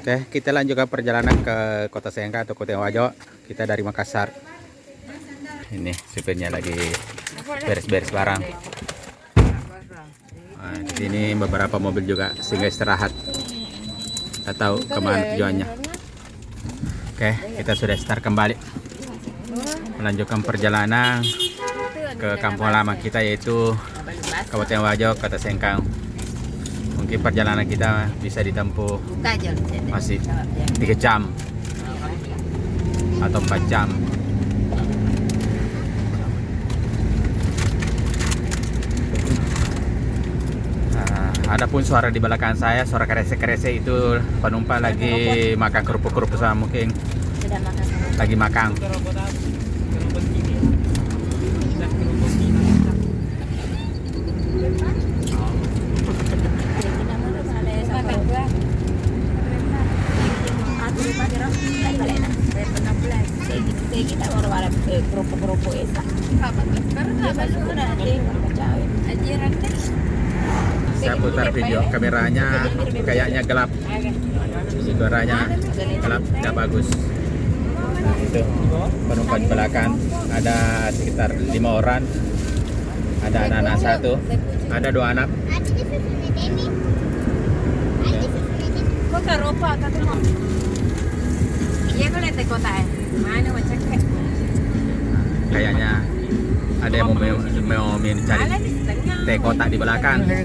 Oke, kita lanjutkan perjalanan ke Kota Sengkang atau Kota Wajo. Kita dari Makassar. Ini supirnya lagi beres-beres barang. Nah, di sini beberapa mobil juga sehingga istirahat. Kita tahu kemana tujuannya. Oke, kita sudah start kembali. Melanjutkan perjalanan ke kampung lama kita, yaitu Kabupaten Wajo, Kota Sengkang. Mungkin perjalanan kita bisa ditempuh masih 3 jam atau 4 jam. Adapun suara di belakang saya, suara kerese-kerese itu penumpang lagi makan kerupuk-kerupuk sama mungkin lagi makan. Saya putar video, kameranya kayaknya gelap, suaranya gelap, tidak bagus. Nah, itu penumpang di belakang ada sekitar 5 orang, ada anak-anak 1, ada 2 anak. Kayaknya ada yang mau mencari teh kotak di belakang. Ya,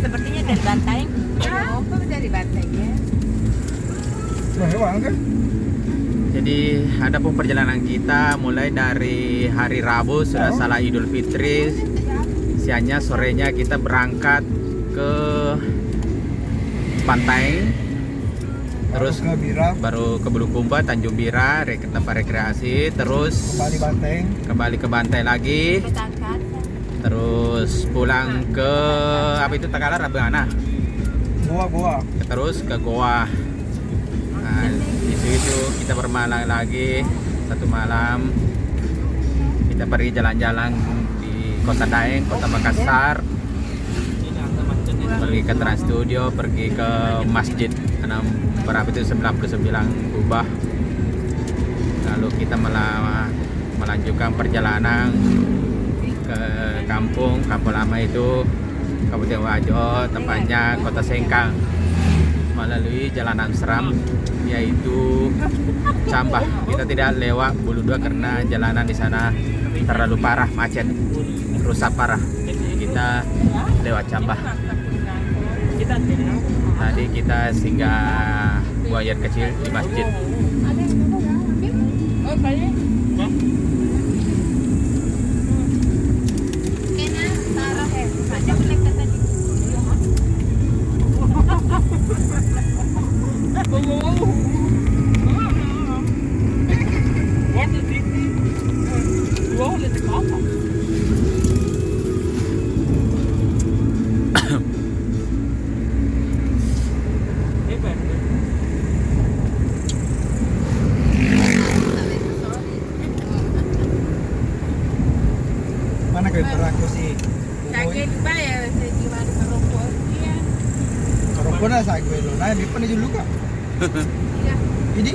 sepertinya dari Bantai. Oh, dari Bantai ya. Jadi adapun perjalanan kita mulai dari hari Rabu sudah salah Idul Fitri. Siangnya sorenya kita berangkat ke pantai. Terus baru ke Bulukumba, Tanjung Bira, ke tempat rekreasi, terus kembali ke Bantai lagi, terus pulang ke apa itu Takalar, Abangana, Goa, terus ke Goa. Nah, itu kita bermalam lagi 1 malam. Kita pergi jalan-jalan di Kota Daeng, Kota Makassar, pergi ke Trans Studio, pergi ke masjid berapa itu 99 kubah. Lalu kita melanjutkan perjalanan ke kampung lama itu Kabupaten Wajo, tepatnya Kota Sengkang, melalui jalanan seram yaitu Cambah. Kita tidak lewat Bulu 2 karena jalanan di sana terlalu parah, macet, rusak parah. Kita lewat Cambah. Tadi kita singgah buaya kecil di masjid. Mana kereta aku sih? Sakit bayar gimana merokok? Iya. Rokok na sa aguelo. Na di pa na dulu ka. Jadi?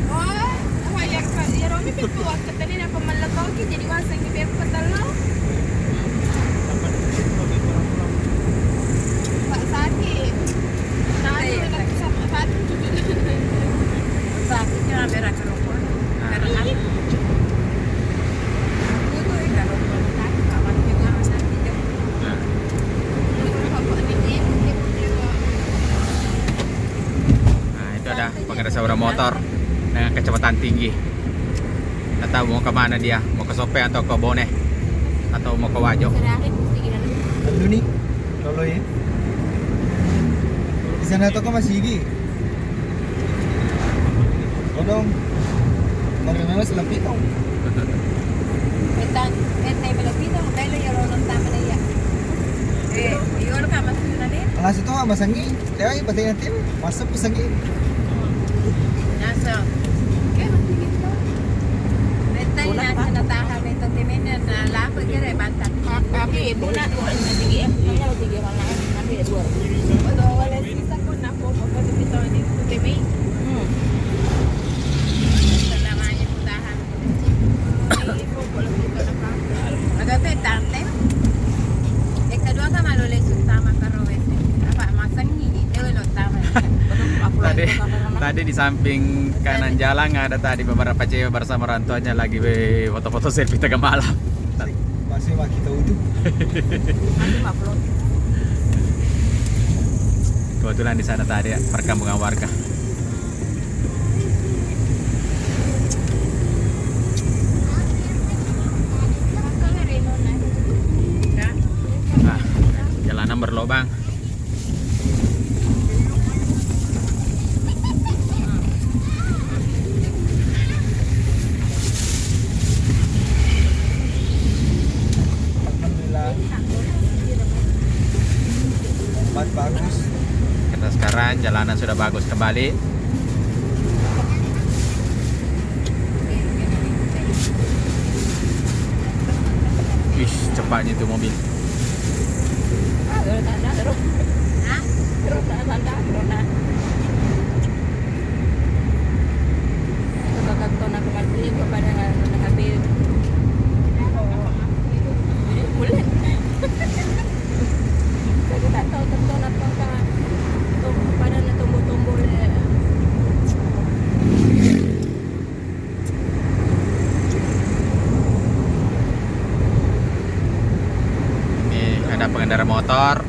Oh, apa ya kan? Ya Romi berbuat katanya apa malakaw ki jadi wasang ni beb patalaw. Pak sakit. Tadi nak sama satu. Sakitnya berak rokok. Karena pengendara sepeda motor dengan kecepatan tinggi. Nggak tahu mau kemana dia, mau ke Sope atau ke Bone atau mau ke Wajo. Dulu nih, kalau ya. Di sana tuh kok masih gigi. Kodong, mana selapi tau. Entah belapito, belo ya ronong tama na ya. Iyon ka masuna din. Alas itu masangi, dewa yung patay natin, masap masangi. Nasa. Kaya masigit ko. Bentay na sa natahan ito timin na lapag kaya bantang. Tapi ito na sige. Sige Walau wala sisa ko na po kapag bitaw din po kami. Salamanya putahan. Ay po pala dito na pa. Agate tante. Kedua kan malulay sama karawet. Apa masang ini lo tama. Tadi di samping kanan jalan ada tadi beberapa cewek bersama orang tuanya lagi foto-foto selfie tengah malam. Masih mah kita uduk. Masih upload. Kebetulan di sana tadi perkampungan warga. Nah, jalanan berlobang. Alhamdulillah. Tempat bagus. Kita sekarang jalanan sudah bagus kembali. Ih, cepatnya itu mobil. Ini ada pengendara motor.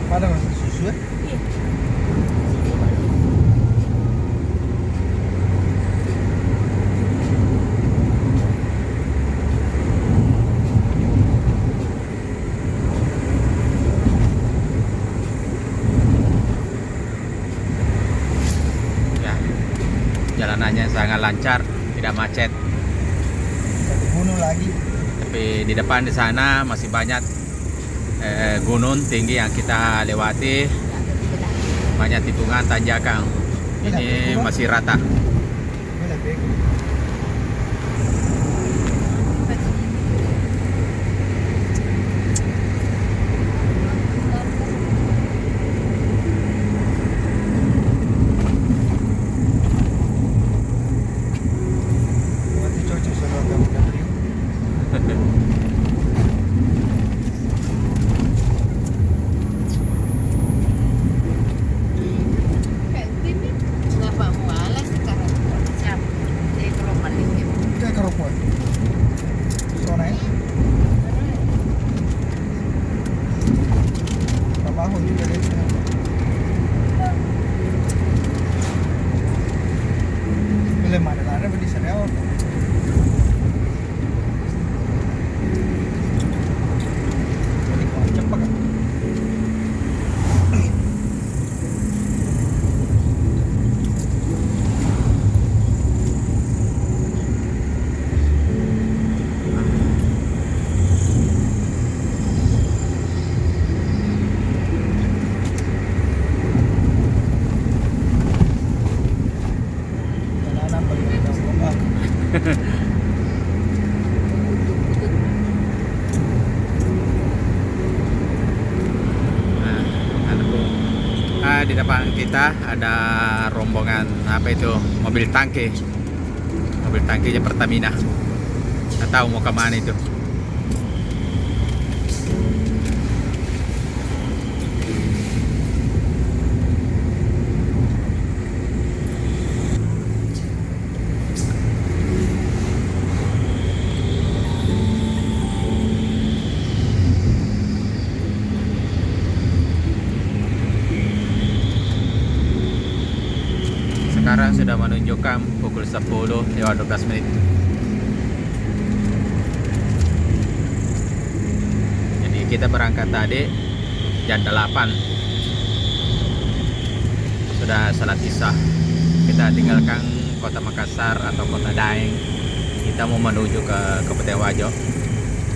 Apa ada masih susu ya? Ya, jalanannya sangat lancar, tidak macet. Satu gunung lagi. Tapi di depan di sana masih banyak gunung tinggi yang kita lewati, banyak tikungan tanjakan. Ini masih rata. Boleh bego. Mati cocok sama kamu dan Rio. Kayak keropok. Sona ya. Pamahon juga deh. Boleh mana beli sana. Jadi kocak pak. Jalanan berlubang lubang. Di depan kita ada rombongan apa itu, mobil tangki Pertamina. Nggak tahu mau kemana itu. Sekarang sudah menunjukkan pukul 10 lewat 12 menit. Jadi kita berangkat tadi jam 8. Sudah salat isya. Kita tinggalkan kota Makassar atau kota Daeng. Kita mau menuju ke Kabupaten Wajo.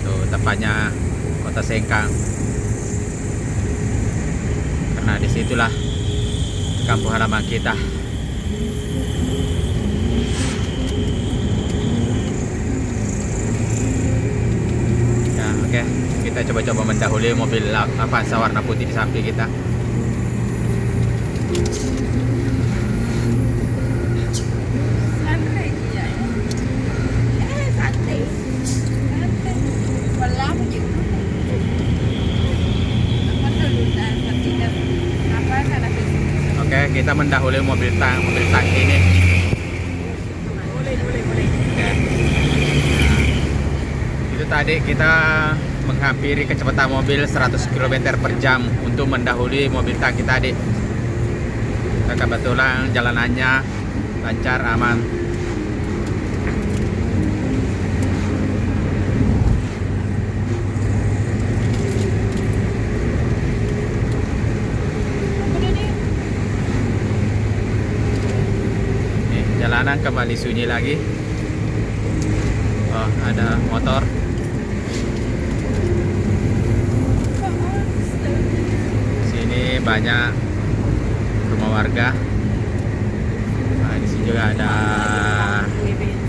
Tuh tepatnya kota Sengkang. Karena disitulah kampung halaman kita. Ya, oke. Kita coba-coba mendahului mobil Avanza warna putih di samping kita. Santai dia. Santai. Santai. Walau begitu. Apa dulu dan tidak apa karena Oke, kita mendahului mobil tang ini. boleh. Oke. Itu tadi kita menghampiri kecepatan mobil 100 km per jam untuk mendahului mobil tangki tadi. Kebetulan jalanannya lancar, aman. Nih, jalanan kembali sunyi lagi. Oh, ada motor. Sini banyak rumah warga. Nah, di sini juga ada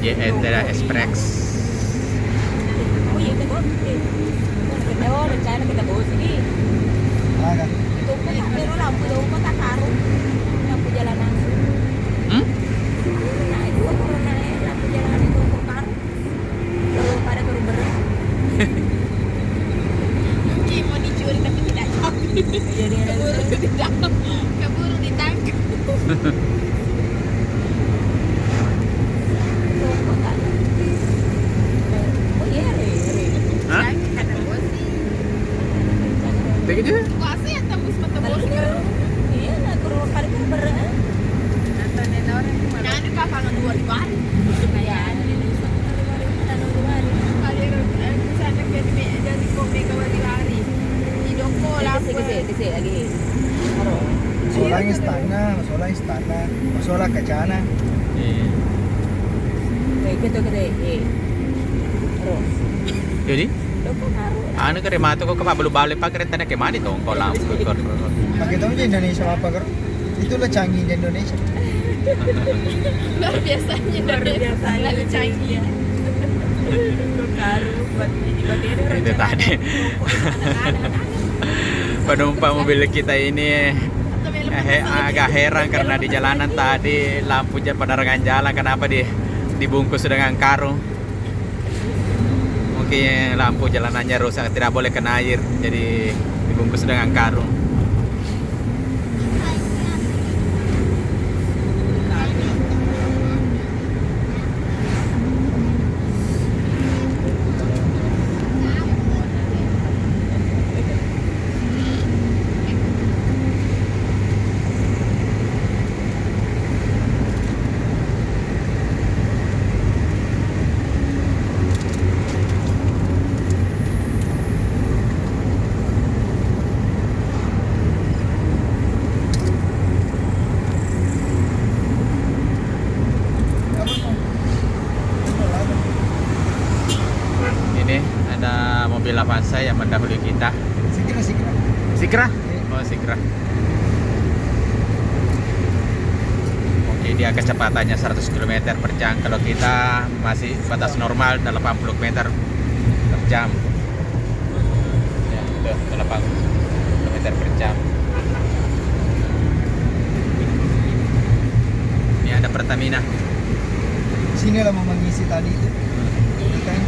JNT Express. Oh iya itu kok. Kita rencana kita bawa sini. Ah, kan? Itu kan ada lampu dong kota karung. Lampu jalanan. Hmm? Nah itu corona lampu jalanan itu kok karung. Kalau pada turun berat. Mungkin mau dicuri tapi tidak tahu. Jadi keburu ditangkap. Oh iya, Hah? kata bos sih. Begitu? Kuasa ya tembus mata bos kan? Iya, nak kurang kali kan berat. Nonton ada orang di mana? Jangan lupa kalau 2 hari. Kayak di Nusa Tenggara 2 hari. Kali sana ke jadi kopi ke hari. Di doko lah. Kese lagi. Masalah istana, masalah kacana. Iya. Kita terus. Jadi, Doko karo. anu ke remato kok belum balik pak keretanya ke mana tuh? Kok lampu kor. Pakai tahu di Indonesia apa kan? Itulah canggih di Indonesia. Luar biasanya lalu canggih. Karo buat Itu tadi. Penumpang mobil kita ini agak heran karena di jalanan tadi lampunya penerangan jalan kenapa dibungkus dengan karung. Mungkin lampu jalanannya rusak, tidak boleh kena air, jadi dibungkus dengan karung. Ini ada mobil Avanza yang mendahului kita. Sikira. Sikra? Oh, Sikra. Oke, dia kecepatannya 100 km per jam. Kalau kita masih batas normal 80 km per jam. Ya, itu 80 km per jam. Ini ada Pertamina. Sini lah mau mengisi tadi itu. Kan?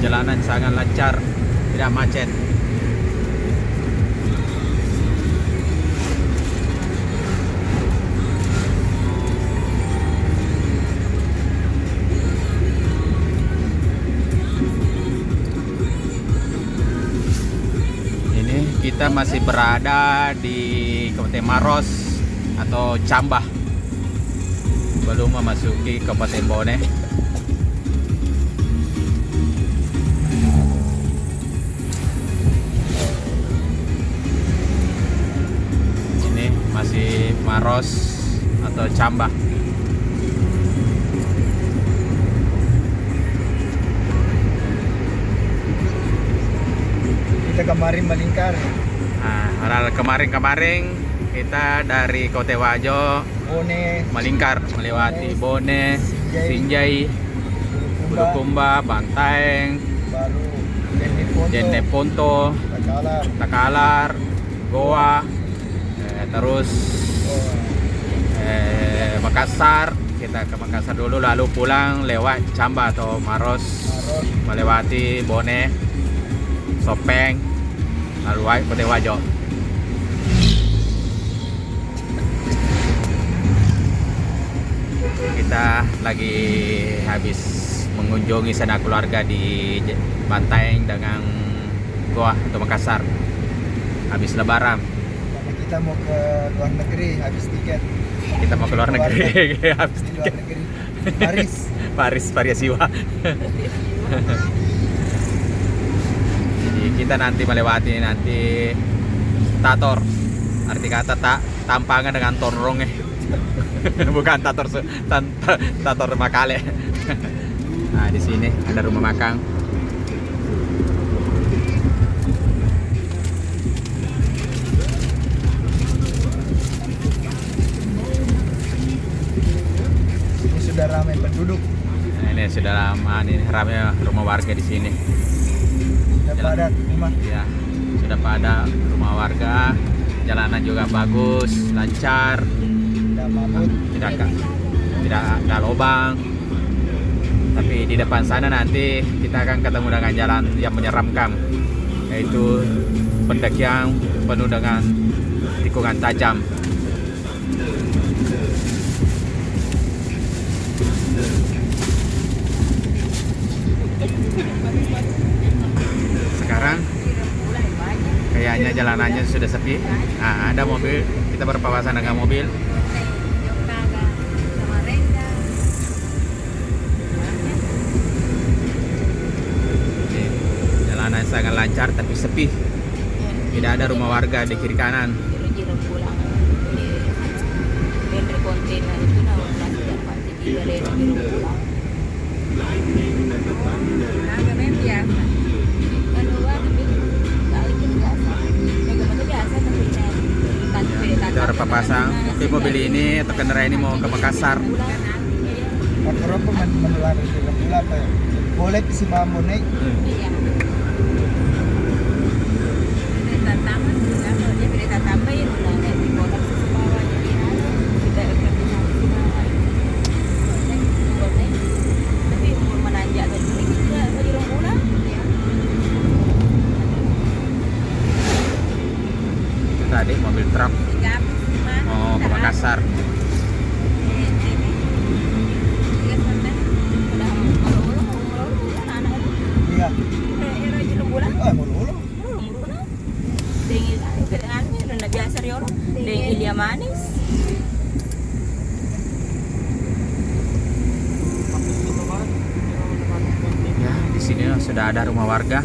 Jalanan sangat lancar, tidak macet. kita masih berada di Kabupaten Maros atau Cambah, belum memasuki Kabupaten Bone. Ini masih Maros atau Cambah. Kita kemarin melingkar. Nah, kemarin kita dari Kote Wajo Bone, melingkar melewati Bone, Sinjai, Bulukumba, Bantaeng, baru Jeneponto, Jeneponto, Takalar, Takalar, Goa, terus Makassar. Kita ke Makassar dulu, lalu pulang lewat Cambah atau Maros, Maros, melewati Bone, Sopeng, lalu Kote Wajo. Kita lagi habis mengunjungi sanak keluarga di Bantaeng dengan Goa atau Makassar. Habis Lebaran. karena kita mau ke luar negeri habis tiket Kita mau ke luar negeri habis di luar tiket. negeri. Paris. Paris, Pariasiwa. Jadi kita nanti melewati Tator. Arti kata tampangan dengan torong bukan Tator Makale. Nah, di sini ada rumah makan. Ini sudah ramai penduduk. Nah, ini sudah lama nih ramai rumah warga di sini. Sudah padat rumah. Ya, sudah pada rumah warga. Jalanan juga bagus, lancar, Tidak mabut. tidak ada lubang. Tapi di depan sana nanti kita akan ketemu dengan jalan yang menyeramkan, yaitu pendakian penuh dengan tikungan tajam. Sekarang kayaknya jalanannya sudah sepi. Nah, ada mobil, kita berpapasan dengan mobil. Jalanan sangat lancar tapi sepi. Tidak ada rumah warga di kiri kanan. Jiro pulang dari kontainer itu masih dapat tiga dari jiro pulang. Agak biasa. Kedua tapi kali itu biasa. Yang biasa tapi Kita berpapasan. Mungkin mobil ini atau kendaraan ini mau ke Makassar. Faktor apa menular di bulan apa ya? Boleh si Bambon naik. Iya. Berita taman juga, kalau dia berita tambahin udah kayak di kolam susu bawah jadi ada tidak eksperimentasi bawah. Boleh, tapi umur menanjak dan sedikit juga bagi orang pulang. Itu tadi mobil truk mau ke Makassar. Iya. Dengan Mulu-mulu. biasa riolo, dengan Ilya manis. Ya, di sini sudah ada rumah warga.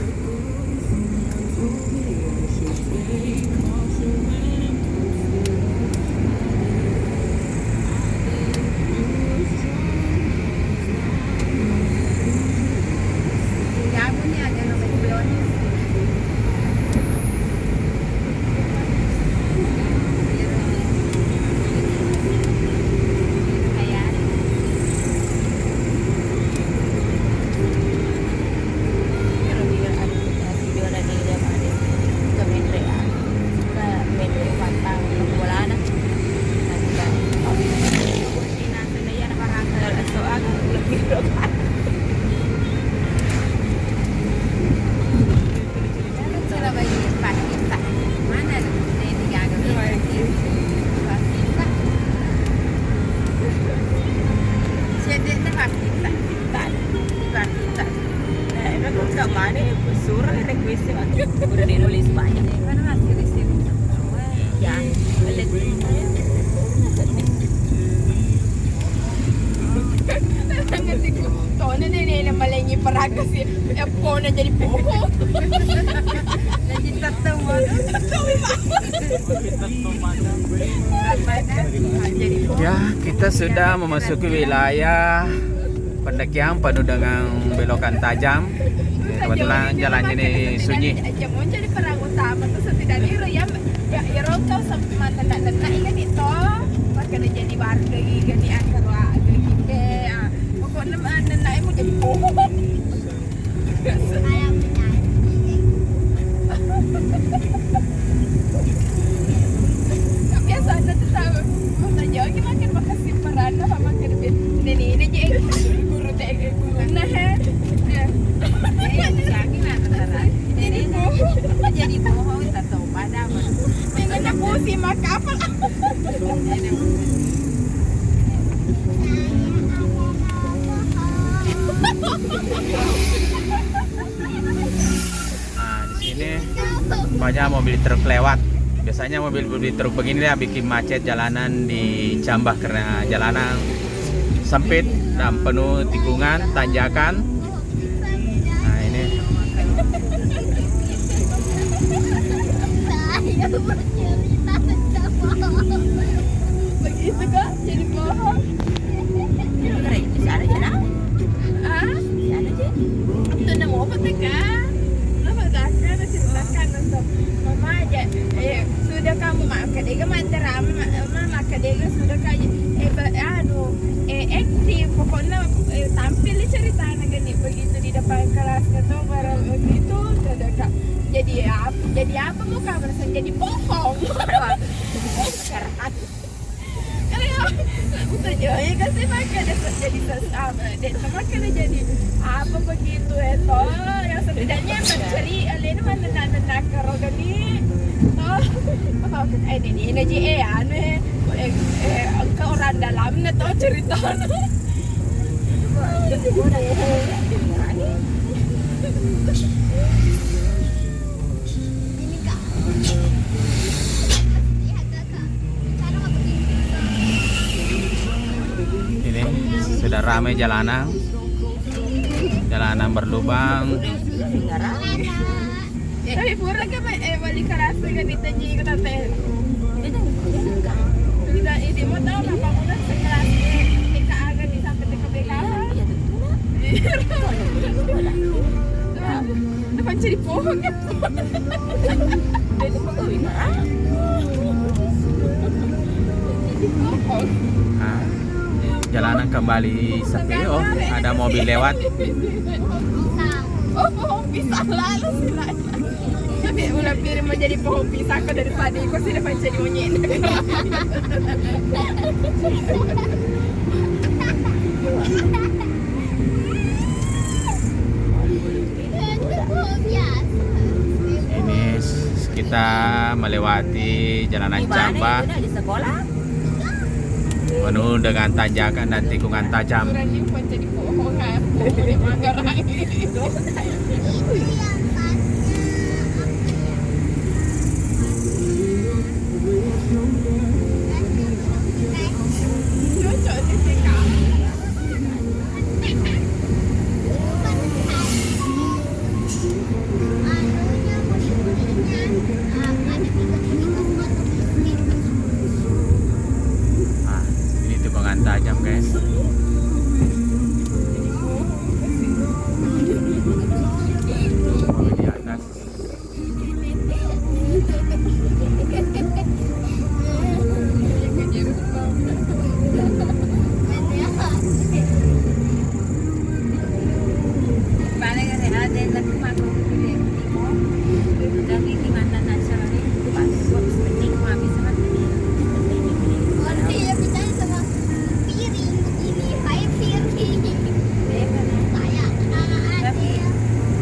meraga sih. Pohonnya jadi pohon. Jadi tetap Jadi pohon. Ya, kita sudah memasuki wilayah pendakian penuh dengan belokan tajam. Kebetulan jalannya ini sunyi. Jamuan jadi perang utama tuh setidaknya ya rotau sama tenda-tenda ikan itu makanya jadi warga ikan di akar warga gitu. Pokoknya tenda mau jadi pohon. Biasanya tuh tahu masa jauh makan makasih perana sama kerja ini aja guru teh guru nah jadi bohong tak tahu pada Neneknya pusi maka apa? Nah, di sini banyak mobil truk lewat. Biasanya mobil truk begini ya bikin macet jalanan di Jambah karena jalanan sempit dan penuh tikungan, tanjakan. Nah, ini Begitu kak, jadi bohong. di sana aja dah. Ah, Di sana aja. itu nama apa tuh kak? Nama kakak ceritakan untuk mama aja. Sudah kamu makan, dia mantra mama kadang sudah kayak aktif pokoknya tampil cerita gini begitu di depan kelas atau barang begitu sudah kak. Jadi apa mau kamu rasa jadi bohong? Masyarakat. Udah jauh kan sih makanya jadi sesama dan makanya jadi apa begitu itu yang setidaknya mencari alena mana karo gani toh apa ini aja aneh ke orang dalamnya toh cerita ini sudah ramai jalanan berlubang. tapi pura kan balik kelas kan ditanyi ke tante kita ini mau tahu apa udah sekelas TK agan di sampai TK BK depan jadi pohon kan Nah, jalanan kembali sepi. Oh, ada mobil lewat. oh pohon pisang lalu silanya tapi udah pilih mau jadi pohon pisang kok daripada ikut sih depan jadi monyet Ini kita melewati jalanan Jambah Di sekolah. penuh dengan tanjakan dan tikungan tajam. orangnya mau jadi pohon pohon di Manggarai itu cocok di TK Nah, ini tikungan tajam guys. Mobil di atas. Balik ke ada tapi makro di Timur. Dari di mana nasional itu pas buat penting habis sama tapi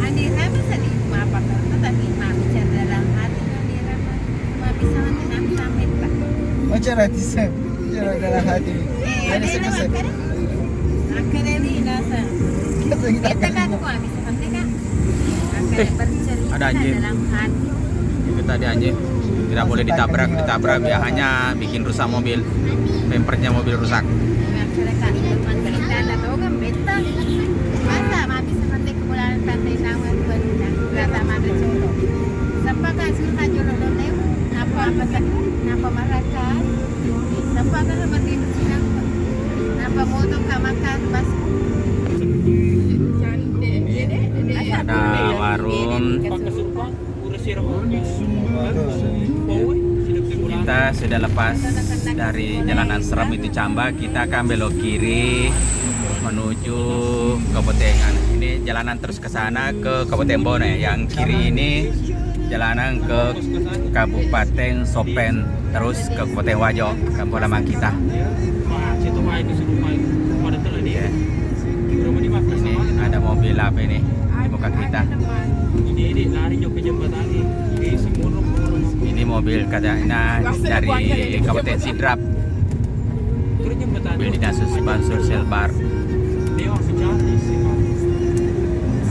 Andi Rama tadi apa karena tadi mah bicara dalam hati Andi Rama mah bisa nanti sampai pak. Macam ratisan, macam dalam hati. Ada Ada nama sebesar. kan? Akademi nasa. Kata kita Kita kan kan. kok bisa nanti kan? Akademi bercerita ada anjing. dalam hati. Itu tadi anjing. Tidak boleh ditabrak ya hanya bikin rusak mobil. Bempernya mobil rusak. Masyarakat itu kan cerita atau kan beta. Masa mah bisa nanti pantai Nawar Bandung, kata mana Solo. Sampai kan surga Jolo Doleu, napa Marakan, sampai kan seperti itu sinapa, napa motor kamakan pas. Ada warung. Kita sudah lepas dari jalanan Seram itu Camba, kita akan belok kiri menuju Kabupaten. Ini jalanan terus ke sana ke Kabupaten Bone. Yang kiri ini jalanan ke Kabupaten Sopen, terus ke Kabupaten Wajo, kampung lama kita. Ya. Ini ada mobil apa ini di muka kita. Ini mobil katanya dari Kabupaten Sidrap, mobil dinas Bansur Selbar.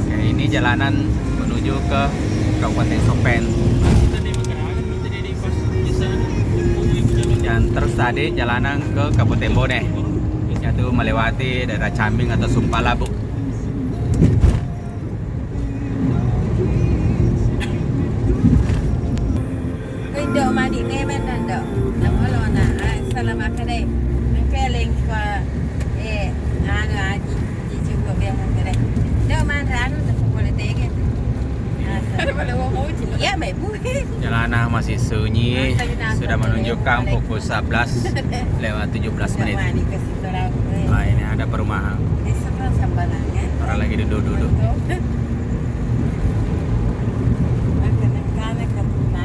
Oke, ini jalanan menuju ke Kabupaten Sopen. Dan terus tadi jalanan ke Kabupaten Bone, yaitu melewati daerah Cambing atau Sumpalabu. Dok madi ngemen dan dok, nama lo na, selama kene, ngeling kwa, anu aji, juga biar kene. Dok mana anu tak boleh tege. Ya, ibu. Jalanan masih sunyi, sudah menunjukkan pukul 11 lewat 17 menit. Nah, ini ada perumahan. Orang lagi duduk-duduk.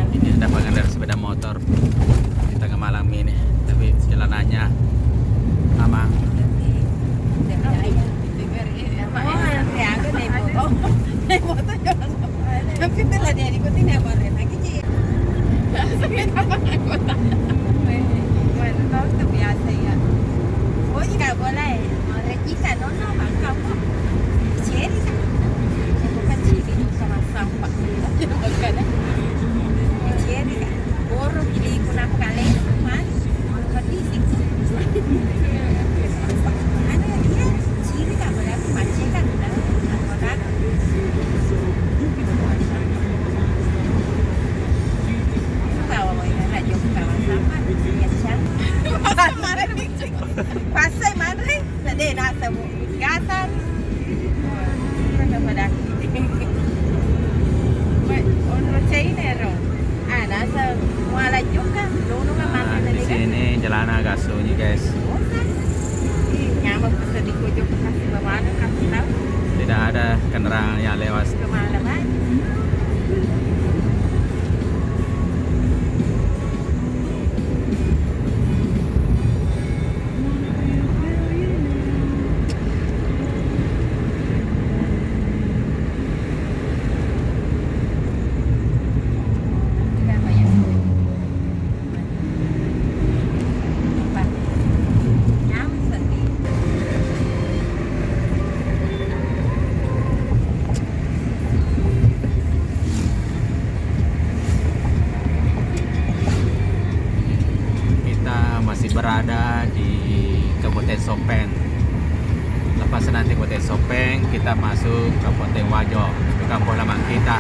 Ini ada pengendara sepeda motor di tengah malam ini, tapi jalanannya aman. Tapi telah dia ikutin ya Bang lagi sih. Sepeda anggota. Bueno, itu biasa ya. Oh, jika boleh, jika nono bangka kok. Ciri kan. Bukan ciri sama sampah. Bukan. Ciri kan. Boro pilih kunap kali, man. Pedisik. Ada dia ciri kan boleh mancing kan. Pasai mana? Tadi nak sebut gasan. Pada pada. Orang China ro. Ada semua juga. Dulu kan mana Di sini jalan agak sunyi guys. Nyamak bisa dikujung kasih bawaan kasih tahu. Tidak ada kendaraan yang lewat. Kemana-mana. Berada di Kabupaten Sopen. Lepas nanti Kabupaten Sopen, kita masuk Kabupaten Wajo, ke kampung halaman kita,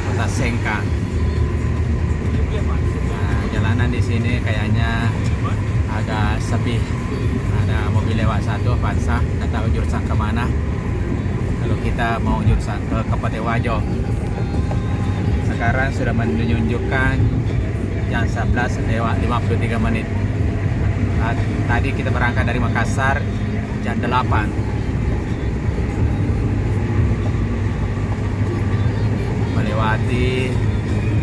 Kota Sengkang. Nah, jalanan di sini kayaknya agak sepi. Ada mobil lewat satu, Avanza, nggak tahu jurusan kemana. Kalau kita mau jurusan ke Kabupaten Wajo. Sekarang sudah menunjukkan jam 11 lewat 53 menit. Tadi kita berangkat dari Makassar jam 8. Melewati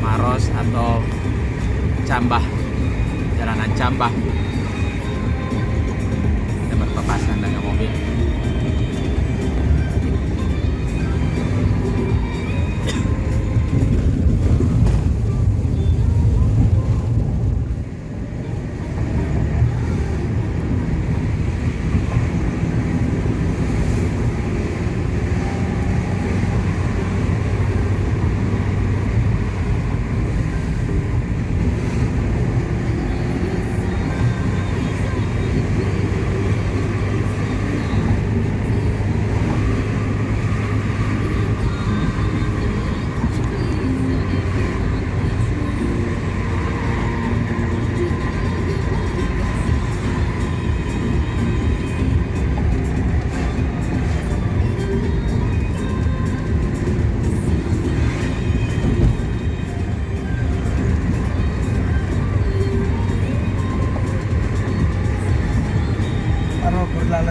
Maros atau Cambah, jalanan Cambah. Kita berpapasan dengan mobil.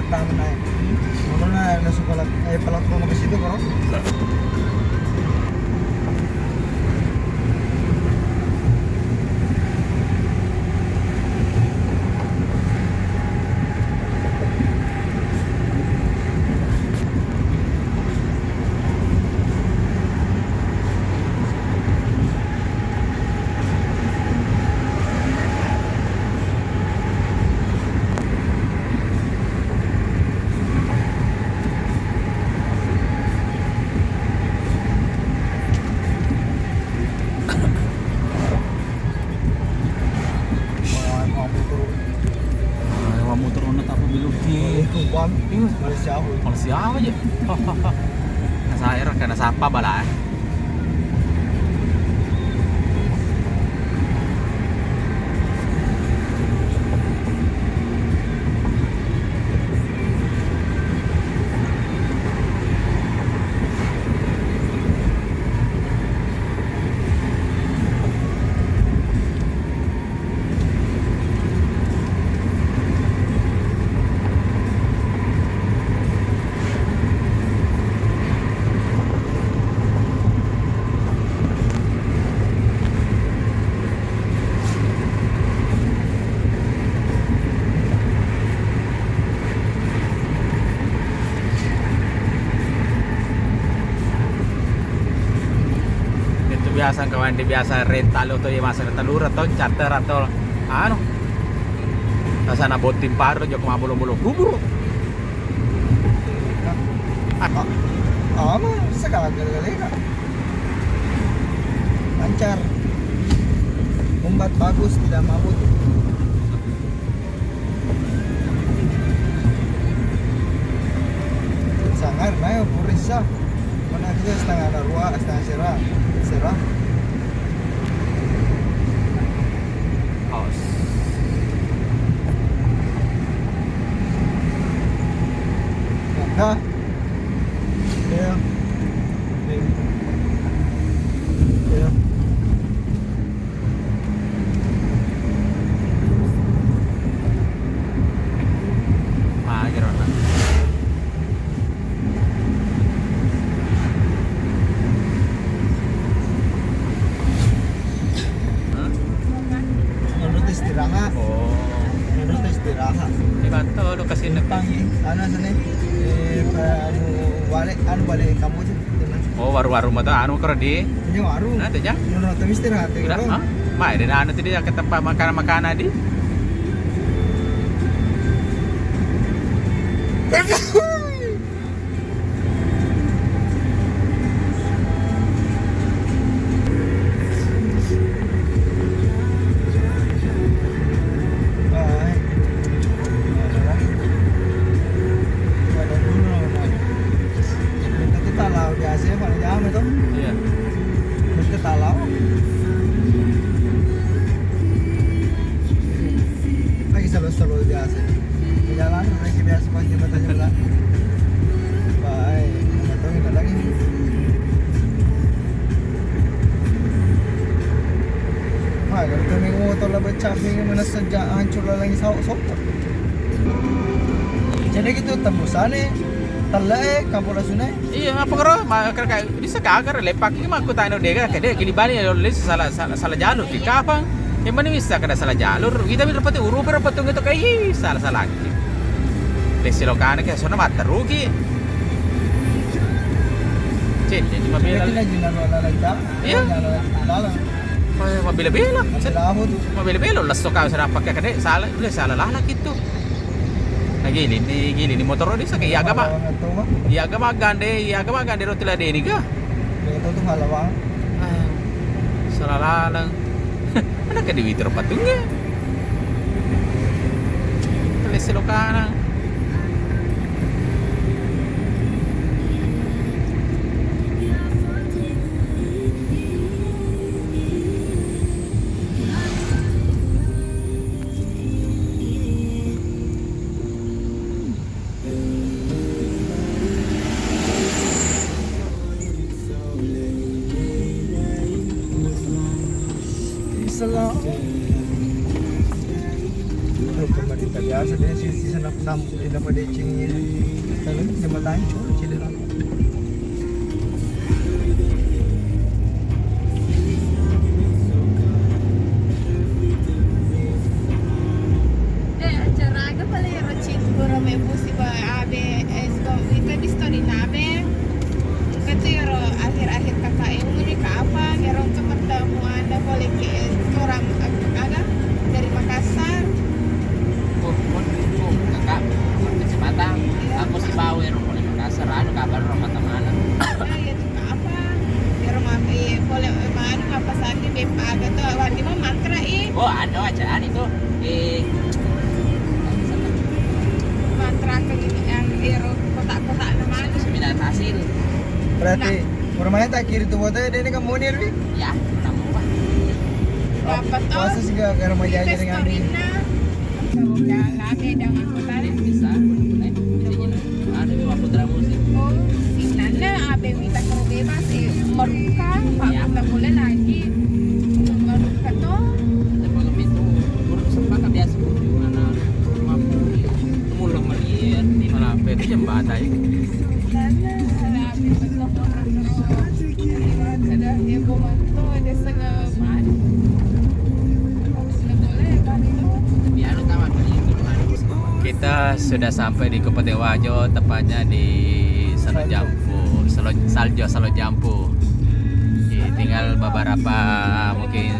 nagtaman na eh. Ano na, nasukalat, ay palat ko kasi ito, bro. Motor na tapo bilog di. Ito, bang. Malaysia ako. Kalau siapa aja? Nasa air ka nasapa bala. Biasa kawan di biasa rental atau ya masa rental atau charter atau ano sana botim paro jok mabulong-bulong bubur Mah, sekali-kali ka. Lancar. Umbat bagus, tidak mabut. Sangar na yun, purisa. Mana kita setengah narua, setengah serah. Serah. Haus. Nah, ya. Ya. Ah, kira na. Menurut istirahat. Oh, Menurut istirahat. di Banto lo kasi Pangi, ano sa ni? Ano balik kamu sih? Oh, waru-waru mata anu karo di. Ini warung. Nah, teh Menurut istirahat. Udah, ah? Mai di anu tadi ke tempat makanan-makanan di. Iya. Lagi selalu biasa. Jalan lagi biasa pagi matanya belah. Baik, matang enggak lagi. Hai, kalau kami motor lah becak ni mana sejak hancur lah lagi sok. Jadi gitu tembusan ni. Tala kampung sunai. Iya, apa karo? Kayak bisa kagar lepak ini mah aku tanya dia kayak gini bani salah jalur di kapang. Yang mana bisa kada salah jalur. Kita bisa dapat uru berapa tuh gitu kayak salah. Desi lokana kayak sana mata rugi. Cek, jadi mobil. Kita jinan wala lagi. Iya. Dalam. Mobil bela. Selamat tu. Mobil bela lah suka sana pakai kada salah lah gitu. Nah gini ni motor di sa kaya agama. Iya agama gande roti lah deni ka. Itu tu halawang. Salah lang. Mana ka di Twitter patungnya? Tulis silokana. Salah. Itu pemerintah biasa dia sisi sana tam tidak pada cingnya kalau jembatan cedera acara agak paling rocin kurang membusi ba abe esko kita di story nabe kata yoro akhir-akhir KKN ini ke apa yoro untuk pertemuan dan boleh ke orang agak dari Makassar kakak kecepatan aku si Bawer boleh Makassar anu kabar rumah teman ya itu ke apa yoro mabe boleh mana apa saja bepa agak tuh wani mau mantra oh ada acaraan itu mantra ke ini yang yoro kotak-kotak namanya seminar hasil berarti rumahnya tak kiri tuh fotonya dia ini kan Munir nih ya nama apa dapat tuh puasa sih gak remaja aja dengan ini jalan beda angkutannya bisa benar-benar ada dua putra musik oh sinana abe minta kalau bebas meruka pak kita boleh lagi meruka tuh kalau itu urut sempat biasa mana mampu mulai melihat di Malah itu jembatan ya. sinana ada abe betul orang terus ada heboh mantu ada segala macam boleh kan itu biar tahu Kita sudah sampai di Kabupaten Wajo, tepatnya di Salojampo, Salojampo. Tinggal beberapa mungkin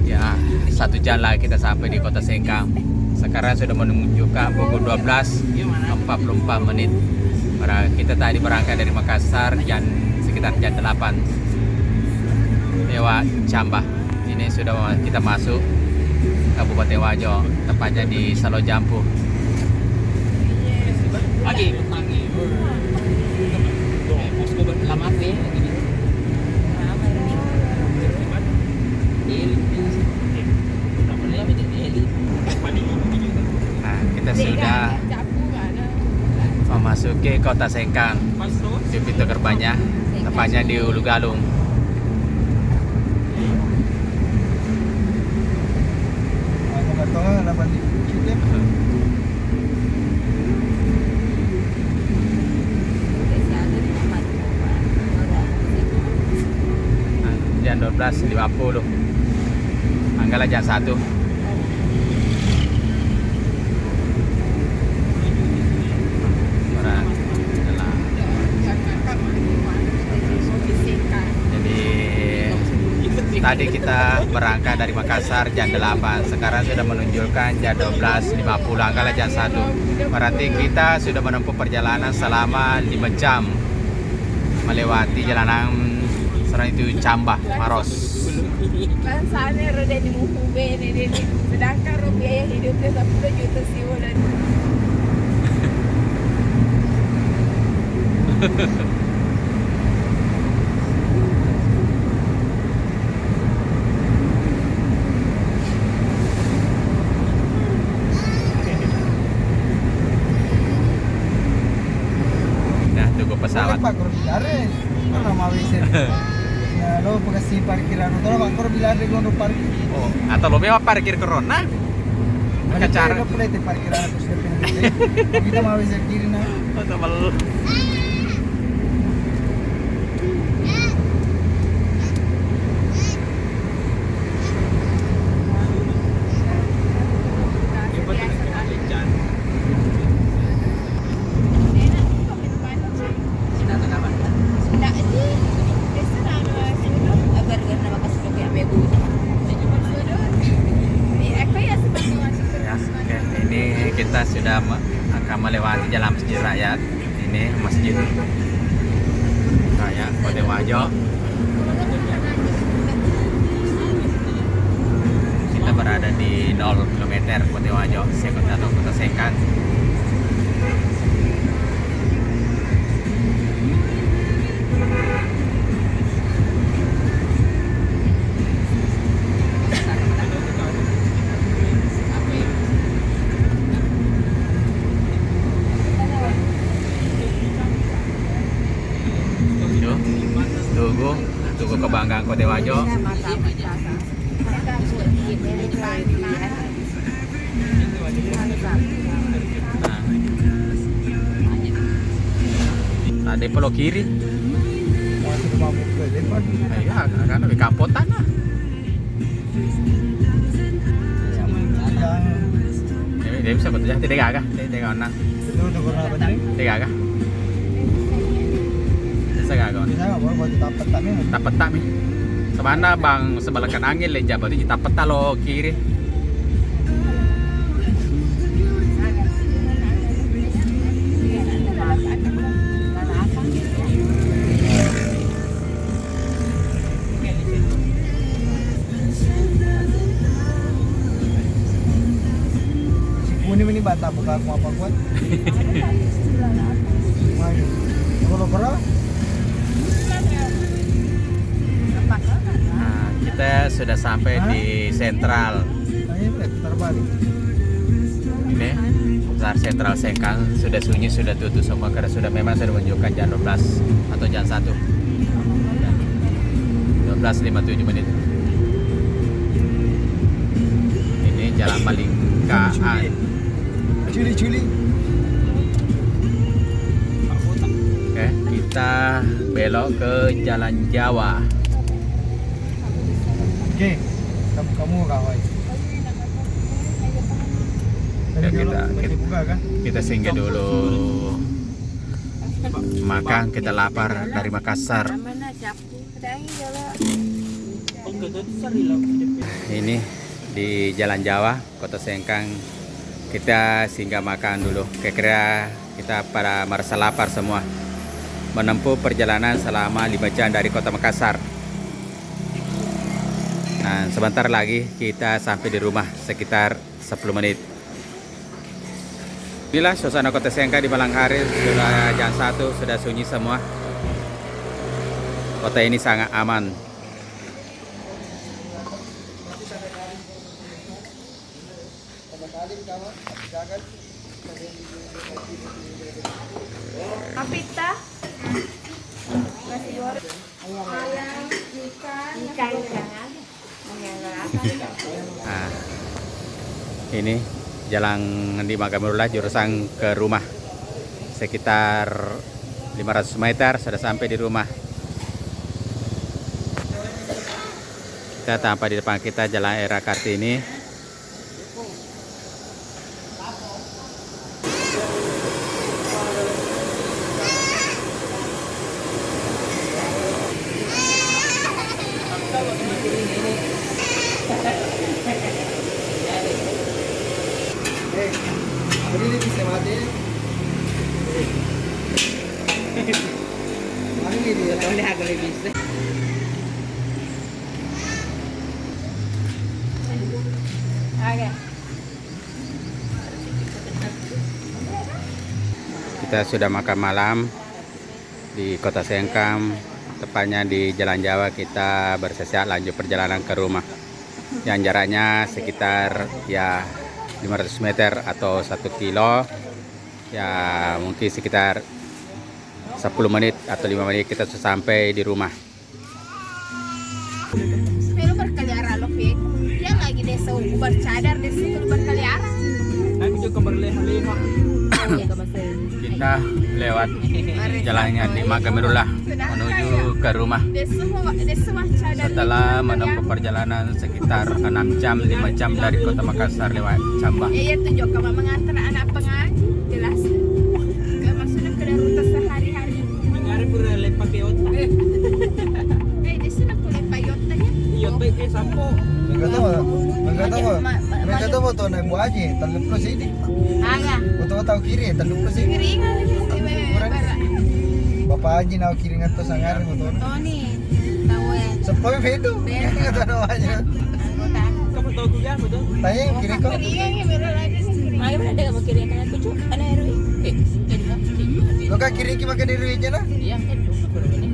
ya 1 jam lagi kita sampai di Kota Sengkang. Sekarang sudah menunjukkan pukul 12.44 menit. Kita tadi berangkat dari Makassar sekitar jam 8 lewat Cambah. Ini sudah kita masuk Kabupaten Wajo, tepatnya di Salojampo. lagi posko lama nih Nah, kita sudah memasuki Kota Sengkang di pintu gerbangnya, tepatnya di Ulu Galung. aku nggak tahu kenapa di cedera Jam 12.50. Anggaplah jam 1. Jadi tadi kita berangkat dari Makassar jam 8. Sekarang sudah menunjukkan jam 12.50. Anggaplah jam 1. Berarti kita sudah menempuh perjalanan selama 5 jam melewati jalanan sekarang itu Cambah, Maros. Rasanya roda di Muhube ini, sedangkan biaya hidupnya 10 juta sih bulan. Nah, tunggu pesawat. Pak Kor bilare karena mau isi ya lo pagasi parkiran itu Pak Kor bilare gono parkir Oh, atau lo mau parkir corona? mana Cara. cara pulai parkiran aku sudah pengen kita mau isi kiri na Atau malu. Kita sudah akan melewati jalan Masjid Rakyat. Ini Masjid Rakyat Kota Wajo. Kita berada di 0 km Kota Wajo, atau Kota Sengkang. Tunggu kebanggaan Kota Wajo. Nah, tadi belok kiri. Masih rumah ke depan. Iya, karena di kapotan lah. Yang Dia bisa betul ya, tidak agak, tidak onang, itu udah pernah apa nih? tidak agak. Bisa agak on. Bisa nggak boleh buat tapat tapi Tapat tak nih. Kemana bang sebalakan angin leja berarti tapat tak lo kiri. ini bata buka aku apa kuat. Maju. Kalau pernah Nah, kita sudah sampai di sentral. ini terbalik. Ini Pasar Sentral Sengkang sudah sunyi, sudah tutup semua karena sudah memang sudah menunjukkan jam 12 atau jam 1. 12.57 menit. Ini jalan paling kaan. Culi. Oke, kita belok ke Jalan Jawa. Oke. Kamu kawan. Ya, kita buka kan? kita singgah dulu makan, kita lapar dari Makassar. Ini di Jalan Jawa, Kota Sengkang. Kita singgah makan dulu. Kira-kira kita pada merasa lapar semua. Menempuh perjalanan selama 5 jam dari Kota Makassar. Nah, sebentar lagi kita sampai di rumah sekitar 10 menit. Inilah suasana Kota Sengkang di malam hari, sudah jam 1, sudah sunyi semua. Kota ini sangat aman. Kapita. Nasi goreng. Ayam, ikan. Nah, ini jalan di Magamerula jurusan ke rumah. Sekitar 500 meter sudah sampai di rumah. Kita tampak di depan kita Jalan Era Kartini. Ini bisa mati. Mana ni dia? Boleh aku lebih bisa. Kita sudah makan malam di Kota Sengkang, tepatnya di Jalan Jawa. Kita bersiap lanjut perjalanan ke rumah yang jaraknya sekitar ya 500 meter atau 1 kilo, ya mungkin sekitar 10 menit atau 5 menit kita sudah sampai di rumah. Pero berkeliaran loh, Fik. Dia lagi desa bercadar desa itu berkeliaran. Aku juga berleha-leha. Kita lewat jalannya di Magamerula menuju ke rumah. Desa cadar. Setelah menempuh perjalanan sekitar 6 jam, 5 jam dari Kota Makassar lewat Cambah. Iya tunjuk kamu mengantar anak pengaji, jelas. Gak maksudnya ke rute sehari-hari. Mengari berle pakai otak. Di sana boleh payotnya. Iya, pakai sampo. Enggak tahu tuh naik buah aja, terlalu plus ini. Agak. Betul tahu kiri, terlalu plus ini. Keringan Bapak Haji naik kiri ngantos sangar betul. Tony, tahu ya. Sepoi itu. Enggak tahu namanya. Kamu tahu kuliah betul? Tanya yang kiri kok. Keringan ya berada sih. Mana ada kamu kirim kan aku cuk, ana RW. Lo kan kiri ki makan diri aja nah. Iya, kan dulu baru ini.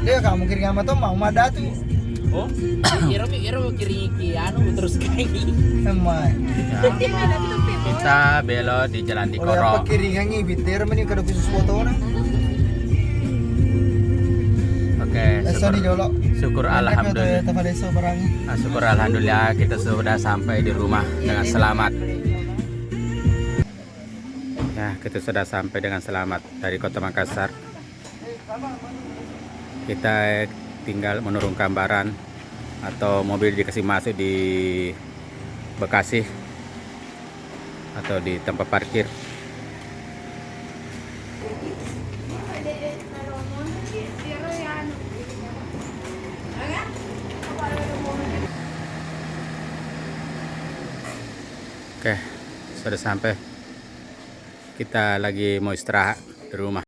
Dia kamu kiri sama tuh mau mada tuh. Oh, kira kiri anu terus kayak gini. Emang. Kita belok di Jalan Oleh Dikoro. apa kiri ngangi bitir meni kada khusus foto na. Oke, Sorry jolo. syukur alhamdulillah. Tempat desa barang. Syukur alhamdulillah kita sudah sampai di rumah dengan selamat. kita sudah sampai dengan selamat dari Kota Makassar. Kita tinggal menurunkan barang atau mobil dikasih masuk di Bekasi atau di tempat parkir. Oke, sudah sampai. Kita lagi mau istirahat di rumah.